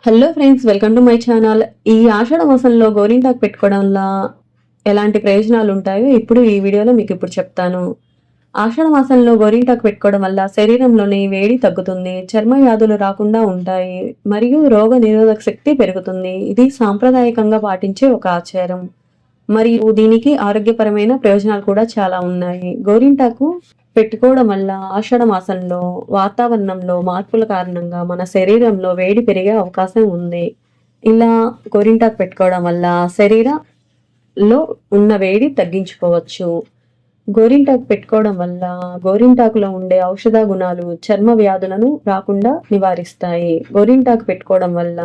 Hello friends, welcome to my channel. ఈ ఆషాఢ మాసంలో గోరింటాకు పెట్టుకోవడం వల్ల ఎలాంటి ప్రయోజనాలు ఉంటాయో ఇప్పుడు ఈ వీడియోలో మీకు చెప్తాను. ఆషాఢ మాసంలో గోరింటాకు పెట్టుకోవడం వల్ల శరీరంలోని వేడి తగ్గుతుంది, చర్మ వ్యాధులు రాకుండా ఉంటాయి మరియు రోగ నిరోధక శక్తి పెరుగుతుంది. ఇది సాంప్రదాయకంగా పాటించే ఒక ఆచారం మరియు దీనికి ఆరోగ్యపరమైన ప్రయోజనాలు కూడా చాలా ఉన్నాయి. గోరింటాకు పెట్టుకోవడం వల్ల ఆషాఢ మాసంలో వాతావరణంలో మార్పుల కారణంగా మన శరీరంలో వేడి పెరిగే అవకాశం ఉంది. ఇలా గోరింటాకు పెట్టుకోవడం వల్ల శరీరంలో ఉన్న వేడి తగ్గించుకోవచ్చు. గోరింటాకు పెట్టుకోవడం వల్ల గోరింటాకులో ఉండే ఔషధ గుణాలు చర్మ వ్యాధులను రాకుండా నివారిస్తాయి. గోరింటాకు పెట్టుకోవడం వల్ల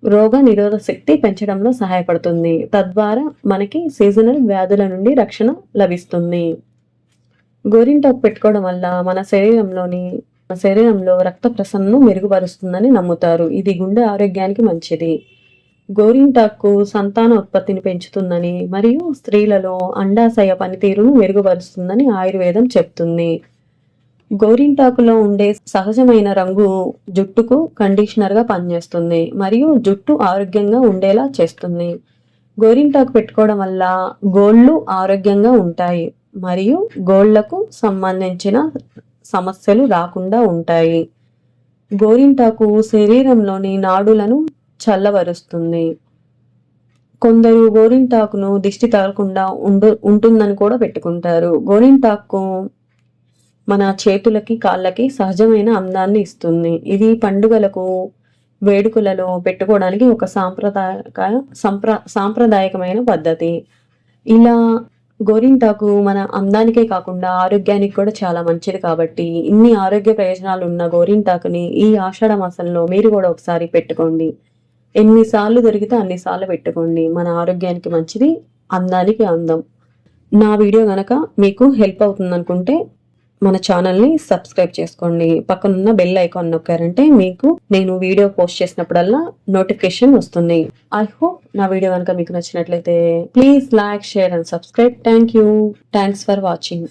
రోగ నిరోధక శక్తి పెంచడంలో సహాయపడుతుంది. తద్వారా మనకి సీజనల్ వ్యాధుల నుండి రక్షణ లభిస్తుంది. గోరింటాకు పెట్టుకోవడం వల్ల మన శరీరంలో రక్త ప్రసరణను మెరుగుపరుస్తుందని నమ్ముతారు. ఇది గుండె ఆరోగ్యానికి మంచిది. గోరింటాకు సంతాన ఉత్పత్తిని పెంచుతుందని మరియు స్త్రీలలో అండాశయ పనితీరును మెరుగుపరుస్తుందని ఆయుర్వేదం చెప్తుంది. గోరింటాకులో ఉండే సహజమైన రంగు జుట్టుకు కండిషనర్గా పనిచేస్తుంది మరియు జుట్టు ఆరోగ్యంగా ఉండేలా చేస్తుంది. గోరింటాకు పెట్టుకోవడం వల్ల గోళ్ళు ఆరోగ్యంగా ఉంటాయి మరియు గోళ్లకు సంబంధించిన సమస్యలు రాకుండా ఉంటాయి. గోరింటాకు శరీరంలోని నాడులను చల్లబరుస్తుంది. కొందరు గోరింటాకును దిష్టి తగలకుండా ఉంటుందని కూడా పెట్టుకుంటారు. గోరింటాకు మన చేతులకి కాళ్ళకి సహజమైన అందాన్ని ఇస్తుంది. ఇది పండుగలకు వేడుకలలో పెట్టుకోవడానికి ఒక సాంప్రదాయకమైన పద్ధతి. ఇలా గోరింటాకు మన అందానికే కాకుండా ఆరోగ్యానికి కూడా చాలా మంచిది కాబట్టి ఇన్ని ఆరోగ్య ప్రయోజనాలు ఉన్న గోరింటాకుని ఈ ఆషాఢ మాసంలో మీరు కూడా ఒకసారి పెట్టుకోండి. ఎన్నిసార్లు దొరికితే అన్నిసార్లు పెట్టుకోండి. మన ఆరోగ్యానికి మంచిది, అందానికి అందం. నా వీడియో గనక మీకు హెల్ప్ అవుతుంది అనుకుంటే మన ఛానల్ని సబ్స్క్రైబ్ చేసుకోండి. పక్కనున్న బెల్ ఐకాన్ నొక్కారంటే మీకు నేను వీడియో పోస్ట్ చేసినప్పుడల్లా నోటిఫికేషన్ వస్తుంది. ఐ హోప్ నా వీడియో కనుక మీకు నచ్చినట్లయితే please like, share and subscribe. Thanks for watching.